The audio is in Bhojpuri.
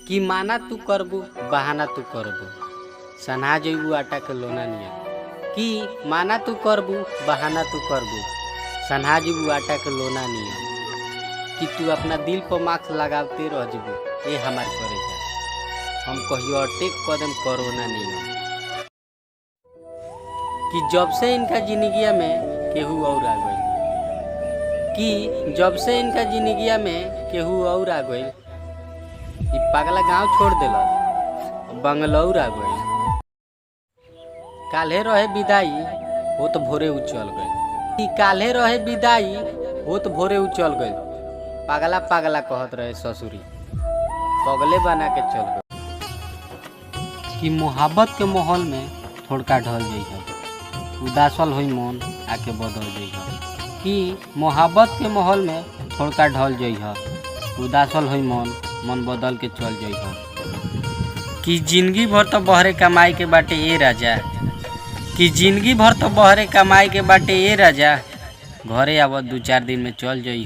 कि माना तू करबू बहाना तू करबू सन्हा जइबू आटा के लोना नियर। कि माना तू करबू बहाना तू करबू सन्हा जइबू आटा के लोना नियर। कि तू अपना दिल पर मार्क्स लगावते रह जबू ए हमार करे जा हम कहियो अटैक कदम कोरोना नियर। कि जब से इनका जिंदगिया में केहू और आ गई। कि जब से इनका जिंदगिया में केहू और आ गई। इ पागला गांव छोड़ देला बंगलौर आ गई। काल्हे रहे विदाई हो तो भोरे उचल गई। काल्हे रहे विदाई हो तो भोरे उचल गई। पागला पागला कहत रहे ससुरी पगले बना के चल गई। कि मोहब्बत के माहौल में थोड़का ढल जाइ उदासल हुई मन आके बदल जाइ। कि मोहब्बत के माहौल में थोड़का ढल जाइ उदासल हुई मन बदल के चल जाइ। कि जिंदगी भर तो बहरे कमाई के बाटे ए राजा। कि जिंदगी भर तो बहरे कमाई के बाटे ए राजा घरे आवत 2-4 दिन में चल जाइ।